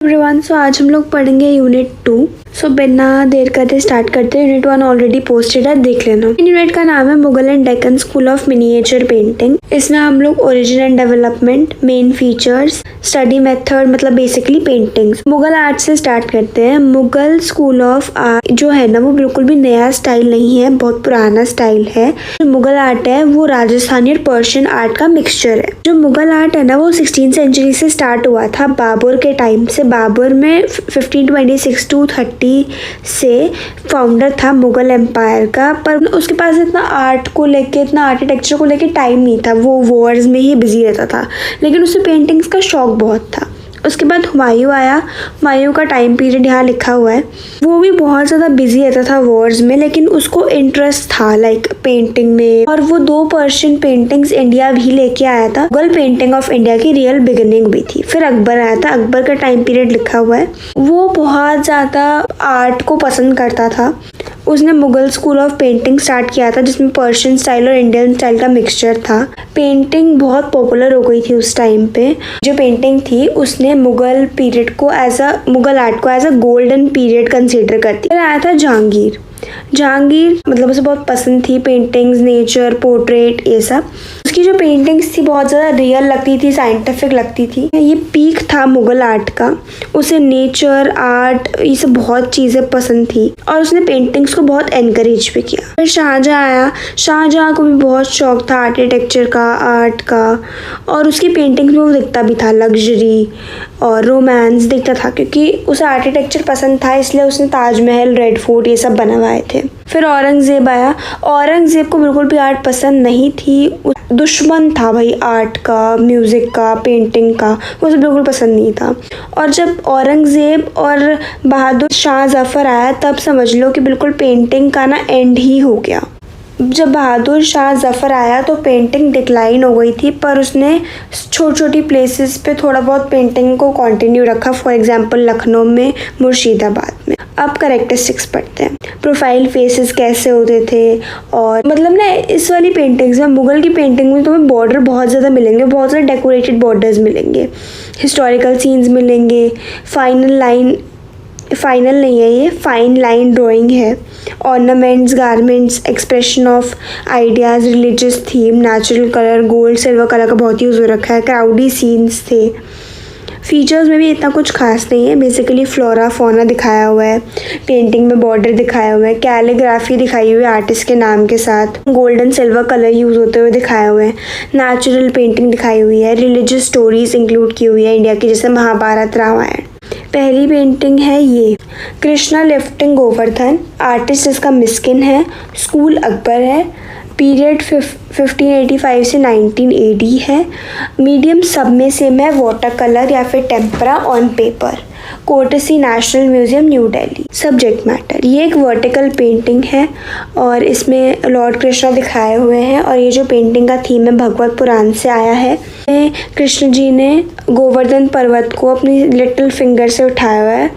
Everyone, सो आज हम लोग पढ़ेंगे यूनिट 2। सो बिना देर करते स्टार्ट करते हैं। यूनिट 1 ऑलरेडी पोस्टेड है, देख लेना। इन यूनिट का नाम है Mughal and Deccan school of miniature painting. इसमें हम लोग origin and development, main features, study method मतलब बेसिकली पेंटिंग्स। मुगल आर्ट से स्टार्ट करते हैं। मुगल स्कूल ऑफ आर्ट जो है ना, वो बिल्कुल भी नया स्टाइल नहीं है, बहुत पुराना स्टाइल है। जो मुगल आर्ट है वो राजस्थानी और पर्शियन आर्ट का मिक्सचर है। जो मुगल आर्ट है ना, वो 16th सेंचुरी से स्टार्ट हुआ था, बाबर के टाइम से। बाबर में 1526 to 30 से फाउंडर था मुगल एम्पायर का, पर उसके पास इतना आर्ट को लेके, इतना आर्किटेक्चर को लेके टाइम नहीं था। वो वॉर्स में ही बिजी रहता था, लेकिन उसे पेंटिंग्स का शौक बहुत था। उसके बाद हुमायूं आया। हुमायूं का टाइम पीरियड यहाँ लिखा हुआ है। वो भी बहुत ज़्यादा बिजी रहता था वॉर्स में, लेकिन उसको इंटरेस्ट था लाइक पेंटिंग में। और वो 2 पर्शियन पेंटिंग्स इंडिया भी लेके आया था। मुगल पेंटिंग ऑफ इंडिया की रियल बिगिनिंग भी थी। फिर अकबर आया था। अकबर का टाइम पीरियड लिखा हुआ है। वो बहुत ज़्यादा आर्ट को पसंद करता था। उसने Mughal school of painting start किया था, जिसमें पर्शियन स्टाइल और इंडियन स्टाइल का मिक्सचर था। पेंटिंग बहुत पॉपुलर हो गई थी उस टाइम पे। जो पेंटिंग थी उसने मुगल पीरियड को मुगल आर्ट को as a golden period consider करती। फिर आया था जहांगीर। जहांगीर मतलब उसे बहुत पसंद थी पेंटिंग्स, नेचर, पोर्ट्रेट, ये सब। उसकी जो पेंटिंग्स थी बहुत ज़्यादा रियल लगती थी, साइंटिफिक लगती थी। ये पीक था मुगल आर्ट का। उसे नेचर, आर्ट, ये सब बहुत चीज़ें पसंद थी और उसने पेंटिंग्स को बहुत एनकरेज भी किया। फिर शाहजहाँ आया। शाहजहाँ को भी बहुत शौक था आर्किटेक्चर का, आर्ट का, और उसकी पेंटिंग्स में वो दिखता भी था लग्जरी और रोमांस दिखता था, क्योंकि उसे आर्किटेक्चर पसंद था, इसलिए उसने ताजमहल, रेड फोर्ट ये सब बनवाए थे। फिर औरंगजेब आया। औरंगजेब को बिल्कुल भी आर्ट पसंद नहीं थी, दुश्मन था भाई आर्ट का, म्यूजिक का, पेंटिंग का, उसे बिल्कुल पसंद नहीं था। और जब औरंगजेब और बहादुर शाह जफर आया, तब समझ लो कि बिल्कुल पेंटिंग का ना एंड ही हो गया। जब बहादुर शाह जफर आया तो पेंटिंग डिक्लाइन हो गई थी, पर उसने छोटी छोटी प्लेसेस पे थोड़ा बहुत पेंटिंग को कंटिन्यू रखा। फॉर एग्जांपल लखनऊ में, मुर्शिदाबाद में। अब कैरेक्टरिस्टिक्स पढ़ते हैं। प्रोफाइल फेसेस कैसे होते थे, और मतलब ना इस वाली पेंटिंग्स में, मुगल की पेंटिंग में तुम्हें बॉर्डर बहुत ज़्यादा मिलेंगे, बहुत ज़्यादा डेकोरेटेड बॉर्डर्स मिलेंगे, हिस्टोरिकल सीन्स मिलेंगे। फाइनल नहीं है ये, फाइन लाइन ड्राइंग है। Ornaments, garments, expression of ideas, religious theme, natural colour, gold silver colour का बहुत यूज़ हो रखा है। क्राउडी सीन्स थे। फीचर्स में भी इतना कुछ खास नहीं है, बेसिकली फ्लोरा फौना दिखाया हुआ है, पेंटिंग में बॉर्डर दिखाया हुआ है, कैलीग्राफी दिखाई हुई है आर्टिस्ट के नाम के साथ, गोल्डन सिल्वर कलर यूज़ होते हुए दिखाए हुए हैं, नेचुरल पेंटिंग दिखाई हुई है, रिलीजियस स्टोरीज इंक्लूड की हुई है इंडिया की, जैसे महाभारत, रामायण। पहली पेंटिंग है ये, कृष्णा लिफ्टिंग गोवर्धन। आर्टिस्ट इसका मिस्किन है। स्कूल अकबर है। पीरियड 1585 से 19 AD है। मीडियम सब में सेम है, वाटर कलर या फिर tempera on paper. Courtesy, national museum, New Delhi. Subject matter, ये एक वर्टिकल पेंटिंग है और इसमें लॉर्ड कृष्णा दिखाए हुए हैं, और ये जो पेंटिंग का थीम है भगवत पुराण से आया है। कृष्ण जी ने गोवर्धन पर्वत को अपनी लिटिल फिंगर से उठाया हुआ है,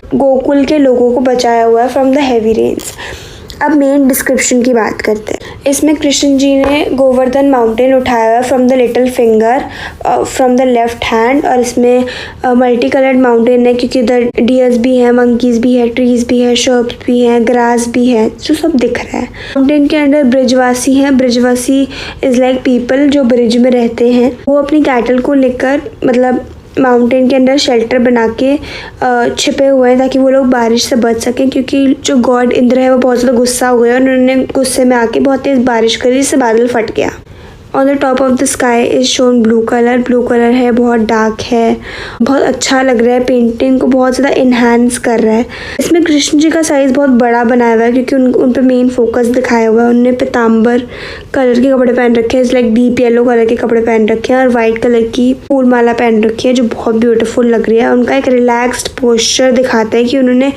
गोकुल के लोगों को बचाया हुआ है फ्रॉम द हैवी रेन्स। अब मेन डिस्क्रिप्शन की बात करते हैं। इसमें कृष्ण जी ने गोवर्धन माउंटेन उठाया हुआ है from the little finger, from the left hand, और इसमें मल्टी कलर्ड माउंटेन है, क्योंकि इधर डियर्स भी हैं, मंकीज़ भी है, ट्रीज भी है, शर्ब्स भी हैं, ग्रास भी है, जो सब दिख रहा है। माउंटेन के अंदर ब्रिजवासी हैं। ब्रिजवासी इज़ लाइक पीपल जो ब्रिज में रहते हैं। वो अपनी कैटल को लेकर मतलब माउंटेन के अंदर शेल्टर बना के छिपे हुए हैं, ताकि वो लोग बारिश से बच सकें, क्योंकि जो गॉड इंद्र है वो बहुत ज़्यादा गुस्सा हो गया और उन्होंने गुस्से में आके बहुत तेज़ बारिश करी, जिससे बादल फट गया। On the top of the sky is shown blue colour. Blue colour है, बहुत डार्क है, बहुत अच्छा लग रहा है, पेंटिंग को बहुत ज़्यादा इन्हांस कर रहा है। इसमें कृष्ण जी का साइज़ बहुत बड़ा बनाया हुआ है, क्योंकि उन पे मेन फोकस दिखाया हुआ है। उन्होंने पीताम्बर कलर के कपड़े पहन रखे हैं, इस लाइक डीप येलो कलर के कपड़े पहन रखे हैं, और वाइट कलर की फूल माला पहन रखी है, जो बहुत ब्यूटीफुल लग रही है। उनका एक रिलैक्स्ड पोस्चर दिखाता है कि उन्होंने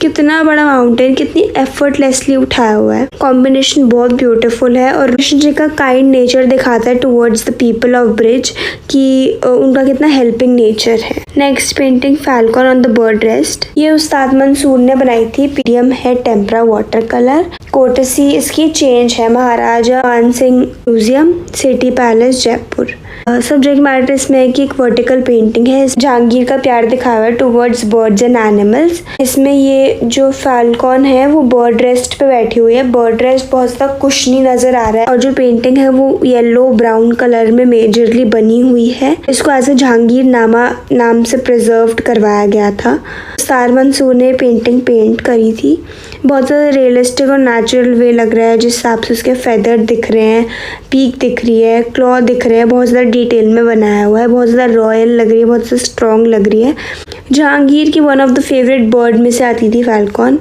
कितना बड़ा माउंटेन कितनी एफर्टलेसली उठाया हुआ है। कॉम्बिनेशन बहुत ब्यूटीफुल है, और कृष्ण जी का काइंड नेचर दिखाता है towards the people of bridge, कि उनका कितना हेल्पिंग नेचर है। Next painting falcon on the bird rest, ये उस्ताद मंसूर ने बनाई थी। मीडियम है, टेम्परा वाटर कलर। कोटसी इसकी चेंज है महाराजा मान Singh museum, city palace, Jaipur. Subject matter इसमें है कि एक वर्टिकल पेंटिंग है, जहांगीर का प्यार दिखाया हुआ है टुवर्ड्स बर्ड्स एंड एनिमल्स। इसमें ये जो फाल्कॉन है वो बर्ड रेस्ट पे बैठी हुई है। बर्ड रेस्ट बहुत ज़्यादा कुशनी नजर आ रहा है और जो पेंटिंग है वो येलो ब्राउन कलर में मेजरली बनी हुई है। इसको एज ए जहांगीर नाम से प्रिजर्व्ड करवाया गया था। उस्ताद मंसूर ने पेंटिंग पेंट करी थी। बहुत ज़्यादा रियलिस्टिक और नेचुरल वे लग रहा है, जिस हिसाब से उसके फेदर दिख रहे हैं, पीक दिख रही है, क्लॉ दिख रहे हैं, बहुत ज़्यादा डिटेल में बनाया हुआ है, बहुत ज़्यादा रॉयल लग रही है, बहुत ज़्यादा स्ट्रॉन्ग लग रही है। जहांगीर की one of the favourite bird में से आती थी फाल्कॉन।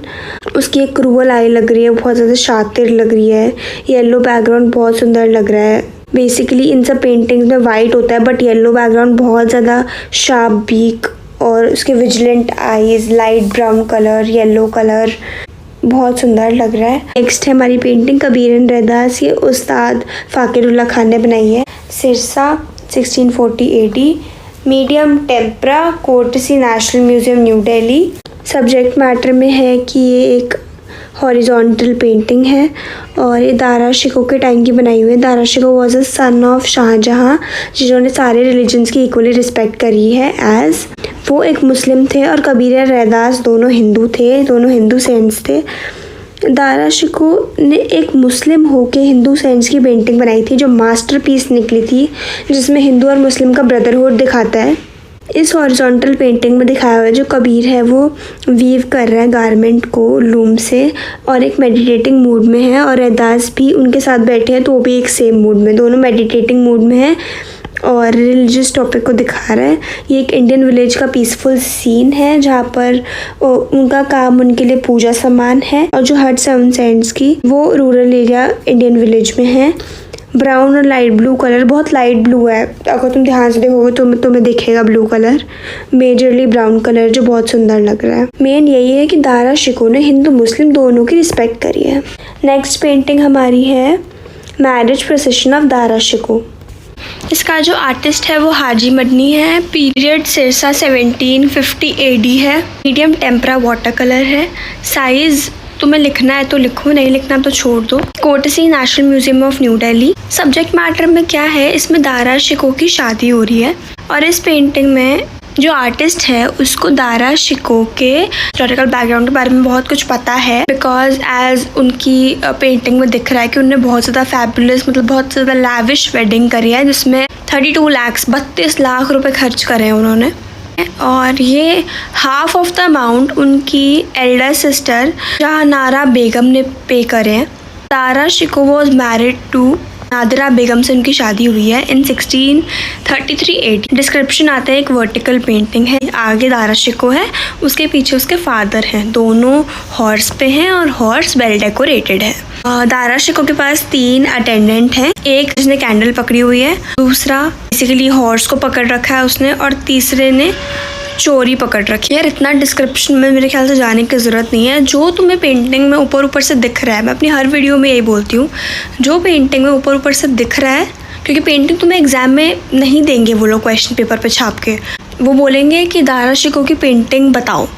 उसकी एक क्रूअल आई लग रही है, बहुत ज़्यादा शातिर लग रही है। येलो बैकग्राउंड बहुत सुंदर लग रहा है। बेसिकली इन सब पेंटिंग्स में वाइट होता है बट येलो बैकग्राउंड बहुत ज़्यादा शार्प बीक और उसके vigilant eyes, light brown colour, yellow colour, बहुत सुंदर लग रहा है। नेक्स्ट है हमारी पेंटिंग कबीर एंड रैदास। ये उस्ताद फ़ाकिरुल्लाह खान ने बनाई है। Sirsa 1640 AD, medium tempera, कोटसी national museum, New Delhi. Subject matter में है कि ये एक हॉरिजॉन्टल पेंटिंग है और ये दारा शिकोह के टाइम की बनाई हुई है। Dara Shikoh was a son of Shah Jahan, जिन्होंने सारे रिलीजन्स की इक्वली रिस्पेक्ट करी है। एज वो एक मुस्लिम थे और कबीर और रैदास दोनों हिंदू थे, दोनों हिंदू सेंट्स थे। दारा शिकोह ने एक मुस्लिम होके हिंदू सेंट्स की पेंटिंग बनाई थी जो मास्टरपीस निकली थी, जिसमें हिंदू और मुस्लिम का ब्रदरहुड दिखाता है। इस हॉरिजॉन्टल पेंटिंग में दिखाया हुआ है जो कबीर है वो वीव कर रहा है गारमेंट को लूम से और एक मेडिटेटिंग मूड में है, और रैदास भी उनके साथ बैठे हैं तो वो भी एक सेम मूड में, दोनों मेडिटेटिंग मूड में है और रिलीजियस टॉपिक को दिखा रहा है। ये एक इंडियन विलेज का पीसफुल सीन है जहाँ पर उनका काम उनके लिए पूजा समान है, और जो हट्स है उन सेंट्स की वो रूरल एरिया इंडियन विलेज में है। ब्राउन और लाइट ब्लू कलर, बहुत लाइट ब्लू है, अगर तुम ध्यान से देखोगे तो तुम्हें दिखेगा blue colour, majorly brown colour, जो बहुत सुंदर लग रहा है। मेन यही है कि दारा शिकोह ने हिंदू मुस्लिम दोनों की रिस्पेक्ट करी है। नेक्स्ट पेंटिंग हमारी है marriage procession of Dara Shikoh. इसका जो आर्टिस्ट है वो हाजी मदनी है। पीरियड सिरसा 1750 AD है। मीडियम टेम्परा वाटर कलर है। साइज तुम्हें लिखना है तो लिखो, नहीं लिखना तो छोड़ दो। कोटसी national museum of new Delhi. Subject matter में क्या है, इसमें दारा शिकोह की शादी हो रही है और इस पेंटिंग में जो आर्टिस्ट है उसको दारा शिकोह के हिस्टोरिकल बैकग्राउंड के बारे में बहुत कुछ पता है, बिकॉज एज उनकी पेंटिंग में दिख रहा है कि उन्होंने बहुत ज़्यादा फैबुलस, मतलब बहुत ज़्यादा लैविश वेडिंग करी है जिसमें 32 लाख 32 लाख रुपए खर्च करे हैं उन्होंने। और ये हाफ ऑफ द अमाउंट उनकी एल्डर सिस्टर जहानारा बेगम ने पे करे हैं। Dara Shikoh was married to Nadira Begum से उनकी शादी हुई है इन 1633 AD। डिस्क्रिप्शन आता है एक वर्टिकल पेंटिंग है, आगे दारा शिकोह है, उसके पीछे उसके फादर हैं, दोनों हॉर्स पे हैं और हॉर्स वेल डेकोरेटेड है। दारा शिकोह के पास 3 अटेंडेंट हैं, एक जिसने कैंडल पकड़ी हुई है, दूसरा बेसिकली हॉर्स को पकड़ रखा है उसने, और तीसरे ने चोरी पकड़ रखी है। यार इतना डिस्क्रिप्शन में मेरे ख्याल से जाने की ज़रूरत नहीं है। जो तुम्हें पेंटिंग में ऊपर ऊपर से दिख रहा है, मैं अपनी हर वीडियो में यही बोलती हूँ, जो पेंटिंग में ऊपर ऊपर से दिख रहा है, क्योंकि पेंटिंग तुम्हें एग्जाम में नहीं देंगे वो लोग क्वेश्चन पेपर पे छाप के, वो बोलेंगे कि दारा शिकोह की पेंटिंग बताओ,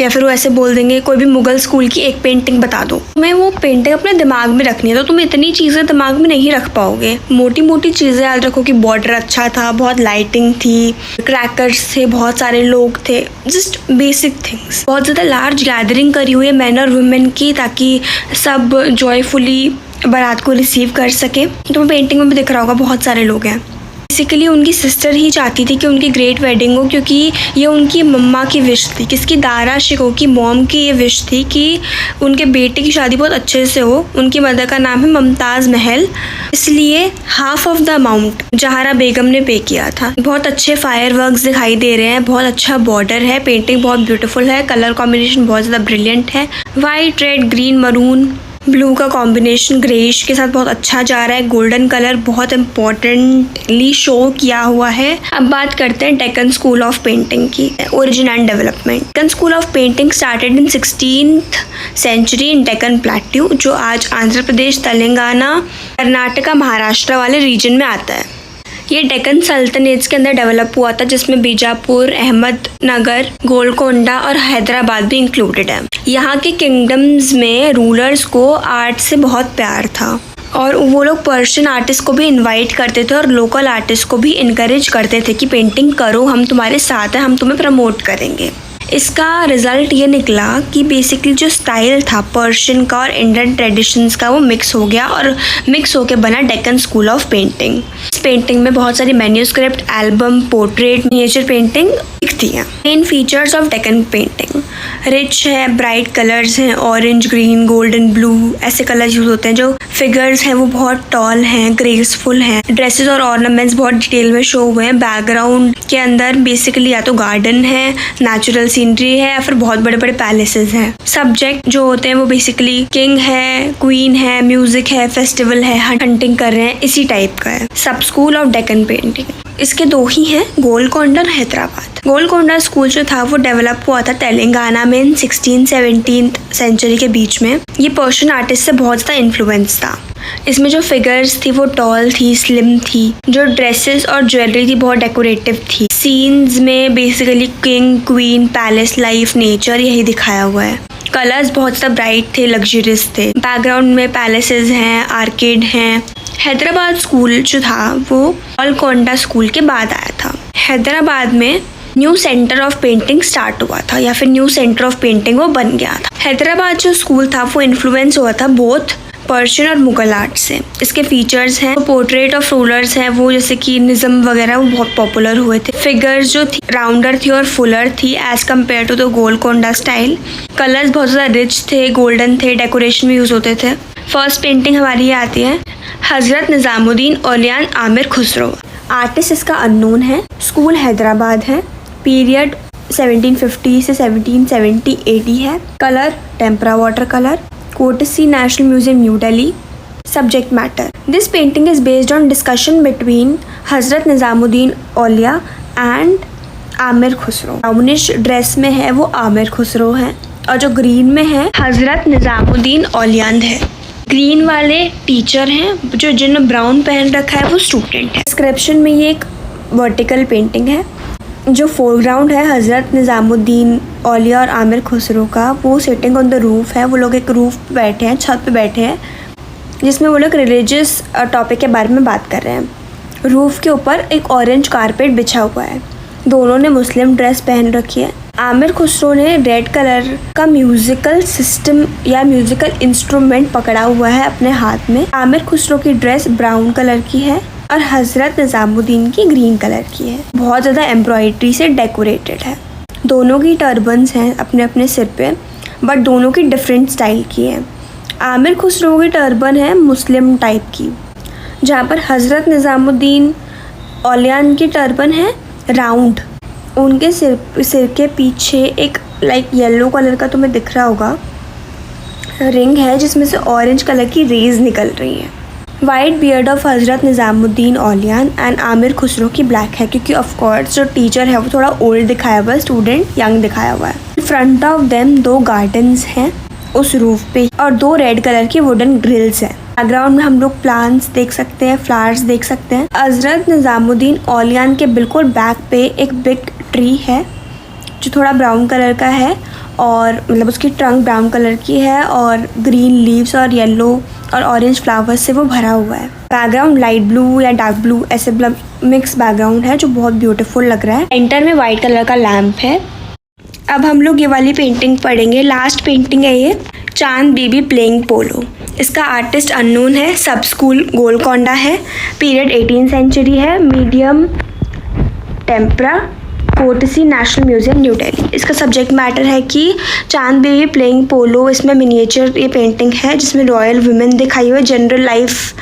या फिर वो ऐसे बोल देंगे कोई भी मुगल स्कूल की एक पेंटिंग बता दो। तुम्हें वो पेंटिंग अपने दिमाग में रखनी है, तो तुम इतनी चीज़ें दिमाग में नहीं रख पाओगे। मोटी मोटी चीज़ें याद रखो कि बॉर्डर अच्छा था, बहुत लाइटिंग थी, क्रैकर्स थे, बहुत सारे लोग थे, जस्ट बेसिक थिंग्स। बहुत ज़्यादा लार्ज गैदरिंग करी हुई है मैन और वुमेन की, ताकि सब जॉयफुली बारात को रिसीव कर सके। तो पेंटिंग में भी दिख रहा होगा बहुत सारे लोग हैं। बेसिकली उनकी सिस्टर ही चाहती थी कि उनकी ग्रेट वेडिंग हो, क्योंकि ये उनकी मम्मा की विश थी, किसकी, दारा शिकोह की मॉम की ये विश थी कि उनके बेटे की शादी बहुत अच्छे से हो। उनकी मदर का नाम है मुमताज़ महल, इसलिए हाफ ऑफ द अमाउंट जहारा बेगम ने पे किया था। बहुत अच्छे फायरवर्क्स दिखाई दे रहे हैं, बहुत अच्छा बॉर्डर है, पेंटिंग बहुत ब्यूटीफुल है, कलर कॉम्बिनेशन बहुत ज़्यादा ब्रिलियंट है। White, red, green, maroon, blue का कॉम्बिनेशन ग्रेइश के साथ बहुत अच्छा जा रहा है। गोल्डन कलर बहुत इम्पोर्टेंटली शो किया हुआ है। अब बात करते हैं डेक्कन स्कूल ऑफ पेंटिंग की, origin and development. Deccan school of painting started in 16th century in Deccan plateau, जो आज आंध्र प्रदेश, तेलंगाना, कर्नाटका, महाराष्ट्र वाले रीजन में आता है। ये डेक्कन सल्तनत के अंदर डेवलप हुआ था, जिसमें बीजापुर, अहमदनगर, गोलकोंडा और हैदराबाद भी इंक्लूडेड है। यहाँ के किंगडम्स में रूलर्स को आर्ट से बहुत प्यार था और वो लोग पर्शियन आर्टिस्ट को भी इनवाइट करते थे और लोकल आर्टिस्ट को भी इनकरेज करते थे कि पेंटिंग करो, हम तुम्हारे साथ हैं, हम तुम्हें प्रमोट करेंगे। इसका रिज़ल्ट ये निकला कि बेसिकली जो स्टाइल था पर्शियन का और इंडियन ट्रेडिशंस का वो मिक्स हो गया और मिक्स होके बना डेक्कन स्कूल ऑफ पेंटिंग। इस पेंटिंग में बहुत सारी manuscript, album, portrait, miniature painting दिखती हैं। Main features of Deccan painting rich है, ब्राइट कलर्स हैं, ऑरेंज, ग्रीन, गोल्डन, ब्लू ऐसे कलर्स यूज होते हैं। जो फिगर्स हैं वो बहुत टॉल हैं, ग्रेसफुल हैं। ड्रेसेस और ऑर्नामेंट्स बहुत डिटेल में शो हुए हैं। बैकग्राउंड के अंदर बेसिकली या तो गार्डन है, नेचुरल सीनरी है या फिर बहुत बड़े बड़े पैलेसेस हैं। सब्जेक्ट जो होते हैं वो बेसिकली किंग है, क्वीन है, म्यूजिक है, फेस्टिवल है, हंटिंग कर रहे हैं, इसी टाइप का है। सब स्कूल ऑफ डेक्कन पेंटिंग इसके दो ही हैं, गोलकोंडा और हैदराबाद। गोलकोंडा स्कूल जो था वो डेवलप हुआ था तेलंगाना में 16th-17th सेंचुरी के बीच में। ये पर्शियन आर्टिस्ट से बहुत ज़्यादा इन्फ्लुएंस था। इसमें जो फिगर्स थी वो टॉल थी, स्लिम थी। जो ड्रेसेस और ज्वेलरी थी बहुत डेकोरेटिव थी। सीन्स में basically king, queen, palace life, nature यही दिखाया हुआ है। कलर्स बहुत ज़्यादा ब्राइट थे, लग्जरियस थे। बैकग्राउंड में पैलेसेस हैं, आर्केड हैं। हैदराबाद स्कूल जो था वो गोलकोंडा स्कूल के बाद आया था। हैदराबाद में new centre of painting start हुआ था या फिर न्यू सेंटर ऑफ पेंटिंग वो बन गया था। हैदराबाद जो स्कूल था वो इन्फ्लुएंस हुआ था बोथ पर्शियन और मुगल आर्ट से। इसके फीचर्स हैं, पोर्ट्रेट ऑफ रूलर्स हैं वो जैसे कि निज़म वगैरह वो बहुत पॉपुलर हुए थे। फिगर्स जो थी राउंडर थी और फुलर थी as compare to the Golconda style. Colours बहुत ज़्यादा रिच थे, गोल्डन थे, डेकोरेशन में यूज़ होते थे। फर्स्ट पेंटिंग हमारी ये आती है हज़रत निज़ामुद्दीन औलियान आमिर खुसरो। आर्टिस्ट इसका अननोन है। स्कूल हैदराबाद है। पीरियड 1750 से 1770-80 है। Colour tempera water colour. Courtesy national museum New Delhi. Subject matter this painting is based on discussion between Hazrat Nizamuddin Auliya and Amir Khusro. Brownish dress में है वो आमिर खुसरो हैं और जो ग्रीन में है हज़रत निज़ामुद्दीन औलियान है। ग्रीन वाले टीचर हैं, जो जिन्होंने ब्राउन पहन रखा है वो स्टूडेंट है। डिस्क्रिप्शन में ये एक वर्टिकल पेंटिंग है। जो फोरग्राउंड है हज़रत निज़ामुद्दीन औलिया और आमिर खुसरो का, वो सिटिंग ऑन द रूफ है। वो लोग एक रूफ पे बैठे हैं, छत पे बैठे हैं, जिसमें वो लोग रिलीजियस टॉपिक के बारे में बात कर रहे हैं। रूफ के ऊपर एक ऑरेंज कारपेट बिछा हुआ है। दोनों ने मुस्लिम ड्रेस पहन रखी है। आमिर खुसरो ने रेड कलर का म्यूजिकल सिस्टम या म्यूजिकल इंस्ट्रूमेंट पकड़ा हुआ है अपने हाथ में। आमिर खुसरो की ड्रेस ब्राउन कलर की है और हज़रत निज़ामुद्दीन की ग्रीन कलर की है। बहुत ज़्यादा एम्ब्रॉयडरी से डेकोरेटेड है। दोनों की टर्बन्स हैं अपने अपने सिर पे, बट दोनों की डिफरेंट स्टाइल की है। आमिर खुसरो की टर्बन है मुस्लिम टाइप की, जहाँ पर हज़रत निज़ामुद्दीन औलियान की टर्बन है राउंड। उनके सिर के पीछे एक लाइक येलो कलर का तुम्हें दिख रहा होगा रिंग है, जिसमें से ऑरेंज कलर की रेज निकल रही है। वाइट बियर्ड ऑफ हज़रत निज़ामुद्दीन औलियान एंड आमिर खुसरो की ब्लैक है, क्योंकि ऑफ कोर्स जो टीचर है वो थोड़ा ओल्ड दिखाया हुआ है, स्टूडेंट यंग दिखाया हुआ है। फ्रंट ऑफ देम दो गार्डन्स हैं उस रूफ पे और दो रेड कलर की वुडन ग्रिल्स हैं। बैकग्राउंड में हम लोग प्लांट्स देख सकते हैं, फ्लावर्स देख सकते हैं। हज़रत निज़ामुद्दीन औलियान के बिल्कुल बैक पे एक बिग ट्री है जो थोड़ा ब्राउन कलर का है और मतलब उसकी ट्रंक ब्राउन कलर की है और ग्रीन लीव्स और येलो और ऑरेंज फ्लावर्स से वो भरा हुआ है। बैकग्राउंड लाइट ब्लू या डार्क ब्लू ऐसे मिक्स बैकग्राउंड है जो बहुत ब्यूटीफुल लग रहा है। सेंटर में वाइट कलर का लैम्प है। अब हम लोग ये वाली पेंटिंग पढ़ेंगे। लास्ट पेंटिंग है ये, चांद बेबी प्लेइंग पोलो। इसका आर्टिस्ट अननोन है। सब स्कूल गोलकोंडा है। पीरियड 18th सेंचुरी है। Medium tempera, कोटसी national museum New Delhi. इसका सब्जेक्ट मैटर है कि चांद बेबी प्लेइंग पोलो। इसमें मिनिएचर ये पेंटिंग है जिसमें रॉयल वुमेन दिखाई हुई है, जनरल लाइफ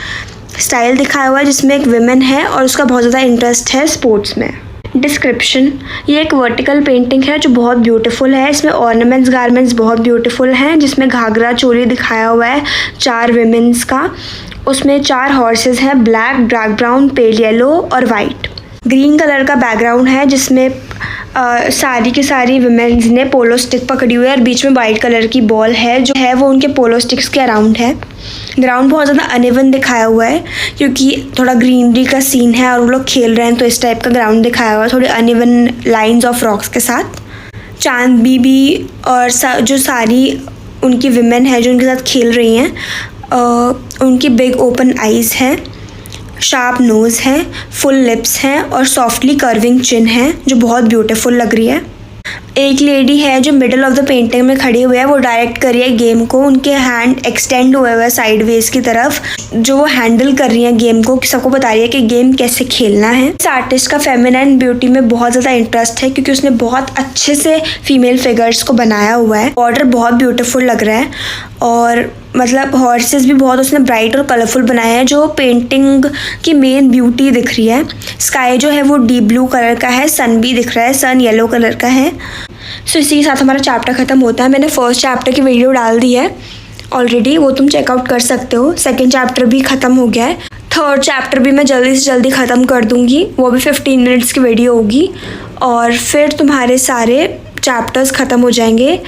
स्टाइल दिखाया हुआ है जिसमें एक वुमेन है और उसका बहुत ज़्यादा इंटरेस्ट है स्पोर्ट्स में। डिस्क्रिप्शन, ये एक वर्टिकल पेंटिंग है जो बहुत ब्यूटीफुल है। इसमें ऑर्नामेंट्स, गारमेंट्स बहुत ब्यूटीफुल हैं, जिसमें घाघरा चोली दिखाया हुआ है 4 विमेंस का। उसमें 4 हॉर्सेस हैं, black, dark brown, pale yellow और वाइट। ग्रीन कलर का बैकग्राउंड है जिसमें सारी की सारी विमेंस ने पोलो स्टिक पकड़ी हुई है और बीच में वाइट कलर की बॉल है जो है वो उनके पोलो स्टिक्स के अराउंड है। ग्राउंड बहुत ज़्यादा अनइवन दिखाया हुआ है क्योंकि थोड़ा ग्रीनरी का सीन है और वो लोग खेल रहे हैं, तो इस टाइप का ग्राउंड दिखाया हुआ है थोड़े अनइवन लाइंस ऑफ रॉक्स के साथ। चांद बीबी और जो सारी उनकी विमेन है जो उनके साथ खेल रही हैं, उनकी बिग ओपन आइज़ है, शार्प नोज़ है, फुल लिप्स हैं और सॉफ्टली कर्विंग चिन है जो बहुत ब्यूटीफुल लग रही है। एक लेडी है जो मिडल ऑफ द पेंटिंग में खड़ी हुई है, वो डायरेक्ट कर रही है गेम को, उनके हैंड एक्सटेंड हुए हुए हैं साइडवेज की तरफ, जो वो हैंडल कर रही है गेम को, सबको बता रही है कि गेम कैसे खेलना है। इस आर्टिस्ट का फेमिनाइन ब्यूटी में बहुत ज़्यादा इंटरेस्ट है क्योंकि उसने बहुत अच्छे से फीमेल फिगर्स को बनाया हुआ है। बॉर्डर बहुत ब्यूटीफुल लग रहा है और मतलब हॉर्सेस भी बहुत उसने ब्राइट और कलरफुल बनाए हैं जो पेंटिंग की मेन ब्यूटी दिख रही है। स्काई जो है वो डीप ब्लू कलर का है, सन भी दिख रहा है, सन येलो कलर का है। सो इसी के साथ हमारा चैप्टर ख़त्म होता है। मैंने फर्स्ट चैप्टर की वीडियो डाल दी है ऑलरेडी, वो तुम चेकआउट कर सकते हो। सेकेंड चैप्टर भी ख़त्म हो गया है। थर्ड चैप्टर भी मैं जल्दी से जल्दी ख़त्म कर दूँगी, वो भी 15 मिनट्स की वीडियो होगी और फिर तुम्हारे सारे चैप्टर्स ख़त्म हो जाएंगे।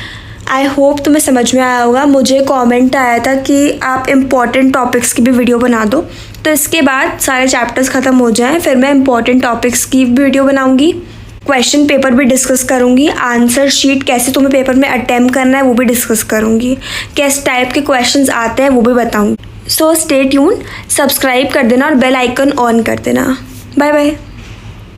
आई होप तुम्हें समझ में आया होगा। मुझे कमेंट आया था कि आप इम्पॉर्टेंट टॉपिक्स की भी वीडियो बना दो, तो इसके बाद सारे चैप्टर्स ख़त्म हो जाएं फिर मैं इम्पॉर्टेंट टॉपिक्स की भी वीडियो बनाऊंगी। क्वेश्चन पेपर भी डिस्कस करूंगी, आंसर शीट कैसे तुम्हें पेपर में अटेम्प्ट करना है वो भी डिस्कस करूंगी, किस टाइप के क्वेश्चंस आते हैं वो भी बताऊंगी। सो स्टे ट्यून, सब्सक्राइब कर देना और बेल आइकन ऑन कर देना। Bye bye.